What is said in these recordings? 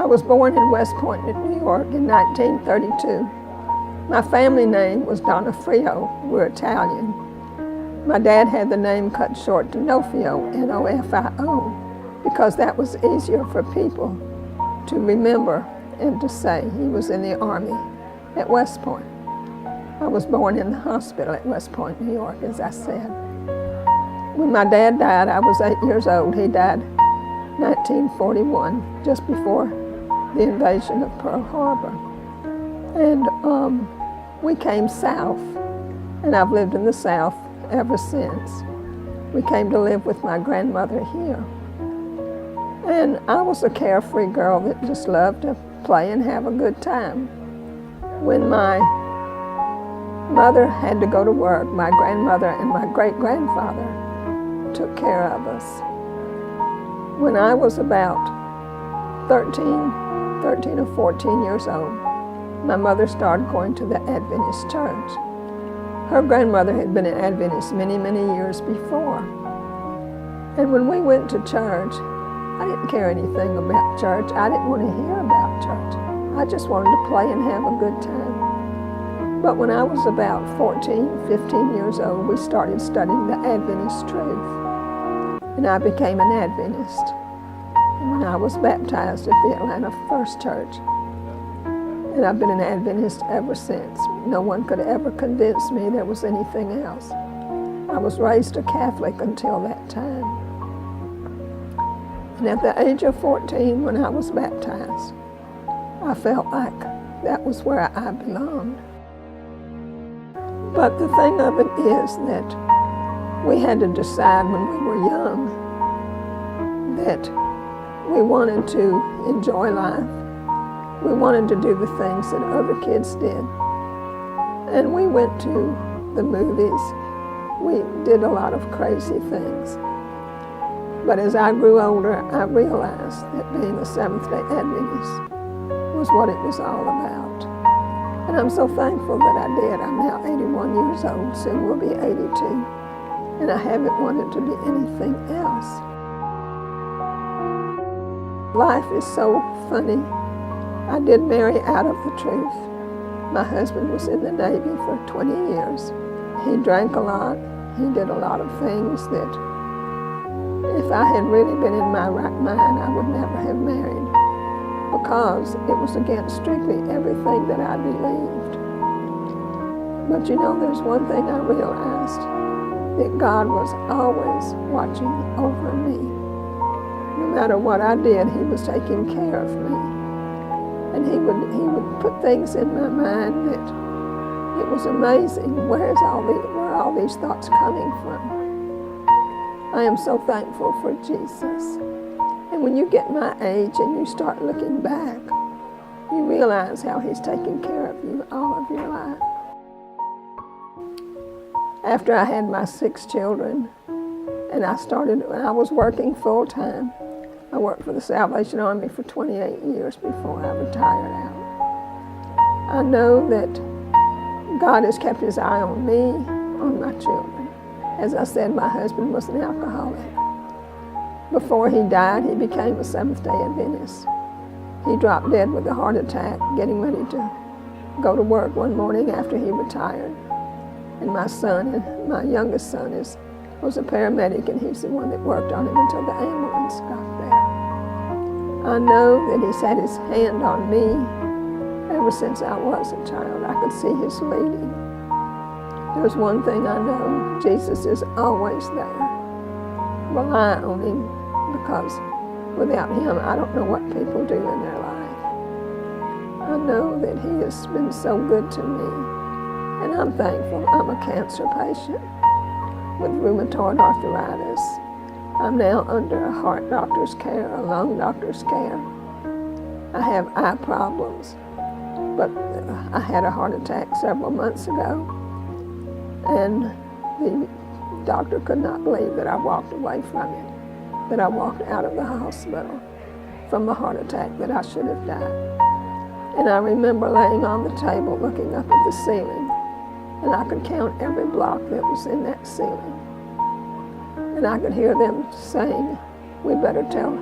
I was born in West Point, New York in 1932. My family name was Donofrio. We're Italian. My dad had the name cut short to Nofio, N-O-F-I-O, because that was easier for people to remember and to say. He was in the Army at West Point. I was born in the hospital at West Point, New York, as I said. When my dad died, I was 8 years old. He died 1941, just before the invasion of Pearl Harbor. And we came south, and I've lived in the South ever since. We came to live with my grandmother here. And I was a carefree girl that just loved to play and have a good time. When my mother had to go to work, my grandmother and my great-grandfather took care of us. When I was about 13 or 14 years old, my mother started going to the Adventist church. Her grandmother had been an Adventist many, many years before. And when we went to church, I didn't care anything about church. I didn't want to hear about church. I just wanted to play and have a good time. But when I was about 14, 15 years old, we started studying the Adventist truth. And I became an Adventist. And when I was baptized at the Atlanta First Church, and I've been an Adventist ever since. No one could ever convince me there was anything else. I was raised a Catholic until that time. And at the age of 14, when I was baptized, I felt like that was where I belonged. But the thing of it is that we had to decide when we were young that we wanted to enjoy life. We wanted to do the things that other kids did. And we went to the movies. We did a lot of crazy things. But as I grew older, I realized that being a Seventh-day Adventist was what it was all about. And I'm so thankful that I did. I'm now 81 years old, soon will be 82. And I haven't wanted to be anything else. Life is so funny. I did marry out of the truth. My husband was in the Navy for 20 years. He drank a lot. He did a lot of things that if I had really been in my right mind, I would never have married, because it was against strictly everything that I believed. But you know, there's one thing I realized, that God was always watching over me. No matter what I did, He was taking care of me. And he would put things in my mind that it was amazing. Where are all these thoughts coming from? I am so thankful for Jesus. And when you get my age and you start looking back, you realize how He's taken care of you all of your life. After I had my 6 children, and I was working full time. I worked for the Salvation Army for 28 years before I retired out. I know that God has kept His eye on me, on my children. As I said, my husband was an alcoholic. Before he died, he became a Seventh-day Adventist. He dropped dead with a heart attack, getting ready to go to work one morning after he retired. And my son, my youngest son, was a paramedic, and he's the one that worked on him until the ambulance got there. I know that He's had His hand on me ever since I was a child. I could see His leading. There's one thing I know, Jesus is always there. Rely on Him, because without Him, I don't know what people do in their life. I know that He has been so good to me, and I'm thankful. I'm a cancer patient with rheumatoid arthritis. I'm now under a heart doctor's care, a lung doctor's care. I have eye problems, but I had a heart attack several months ago, and the doctor could not believe that I walked away from it, that I walked out of the hospital from a heart attack, that I should have died. And I remember laying on the table looking up at the ceiling, and I could count every block that was in that ceiling. And I could hear them saying, "We better tell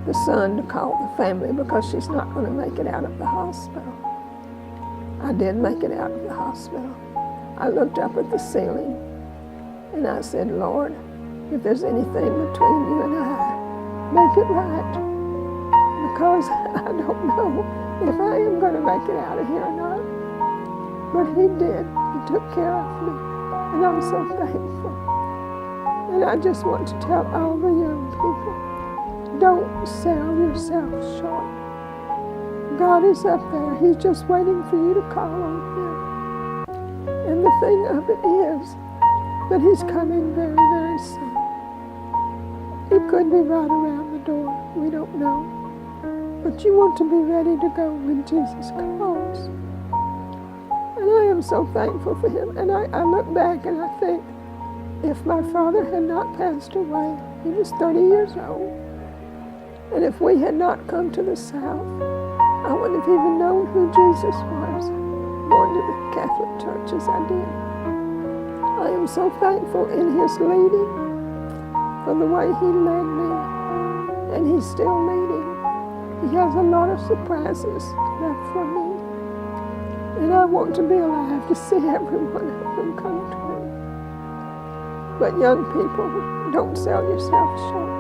the son to call the family because she's not going to make it out of the hospital. I did make it out of the hospital. I looked up at the ceiling and I said, Lord, if there's anything between you and I, make it right. Because I don't know if I am going to make it out of here or not. But he did. He took care of me. And I'm so thankful. And I just want to tell all the young people, don't sell yourself short. God is up there. He's just waiting for you to call on him. And the thing of it is that he's coming very, very soon. It could be right around the door. We don't know. But you want to be ready to go when Jesus calls. And I am so thankful for him. And I look back and I think, if my father had not passed away, he was 30 years old. And if we had not come to the South, I wouldn't have even known who Jesus was, going to the Catholic Church as I did. I am so thankful in his leading for the way he led me. And he's still leading. He has a lot of surprises left for me. And I want to be alive to see every one of them come true. But young people, don't sell yourself short.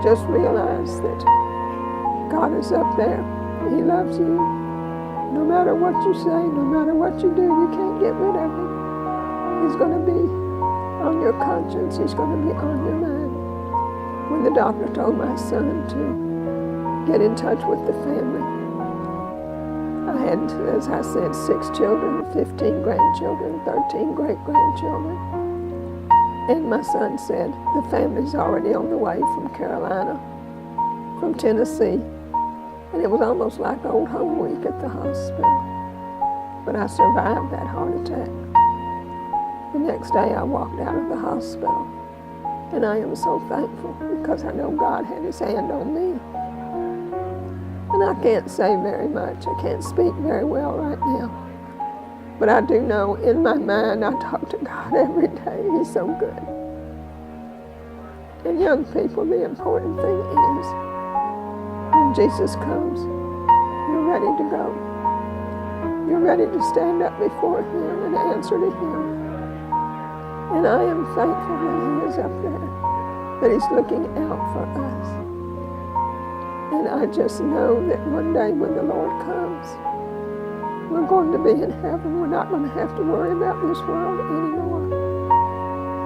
Just realize that God is up there. He loves you. No matter what you say, no matter what you do, you can't get rid of him. He's going to be on your conscience. He's going to be on your mind. When the doctor told my son to get in touch with the family, I had, as I said, 6 children, 15 grandchildren, 13 great-grandchildren. And my son said, the family's already on the way from Carolina, from Tennessee. And it was almost like old home week at the hospital. But I survived that heart attack. The next day I walked out of the hospital. And I am so thankful because I know God had his hand on me. And I can't say very much. I can't speak very well right now. But I do know in my mind I talk to God every day. He's so good. And young people, the important thing is when Jesus comes, you're ready to go. You're ready to stand up before him and answer to him. And I am thankful that he is up there, that he's looking out for us. And I just know that one day when the Lord comes, we're going to be in heaven. We're not going to have to worry about this world anymore.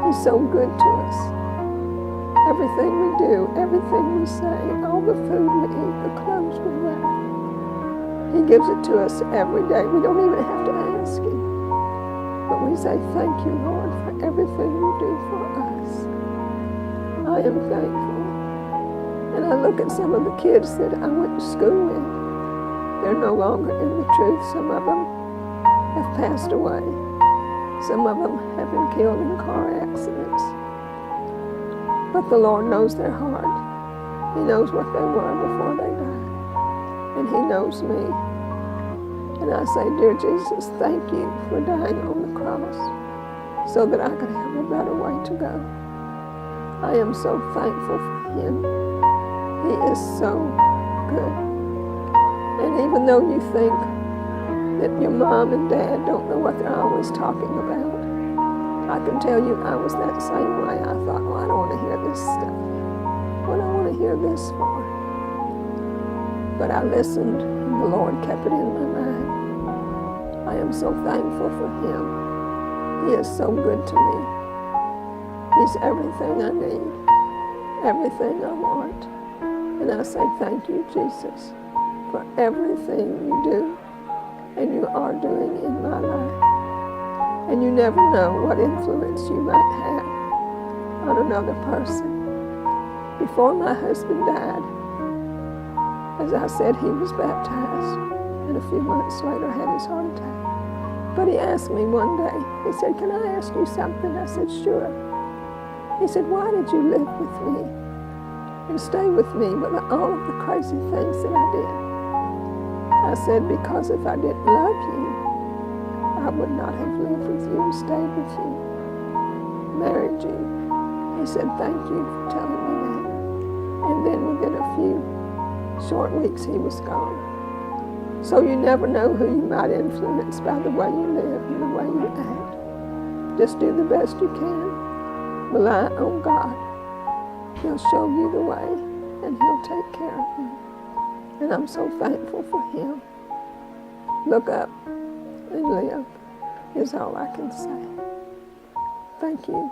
He's so good to us. Everything we do, everything we say, all the food we eat, the clothes we wear, he gives it to us every day. We don't even have to ask him. But we say, thank you, Lord, for everything you do for us. I am thankful. And I look at some of the kids that I went to school with. They're no longer in the truth. Some of them have passed away. Some of them have been killed in car accidents. But the Lord knows their heart. He knows what they were before they died. And he knows me. And I say, dear Jesus, thank you for dying on the cross so that I could have a better way to go. I am so thankful for him. He is so good. And even though you think that your mom and dad don't know what they're always talking about, I can tell you I was that same way. I thought, well, I don't want to hear this stuff. What do I want to hear this for? But I listened, and the Lord kept it in my mind. I am so thankful for him. He is so good to me. He's everything I need, everything I want. And I say thank you, Jesus, for everything you do and you are doing in my life. And you never know what influence you might have on another person. Before my husband died, as I said, he was baptized, and a few months later had his heart attack. But he asked me one day, he said, can I ask you something? I said, sure. He said, why did you live with me and stay with me with all of the crazy things that I did? I said, because if I didn't love you, I would not have lived with you, stayed with you, married you. He said, thank you for telling me that. And then within a few short weeks, he was gone. So you never know who you might influence by the way you live and the way you act. Just do the best you can. Rely on God. He'll show you the way, and He'll take care of you. And I'm so thankful for Him. Look up and live is all I can say. Thank you.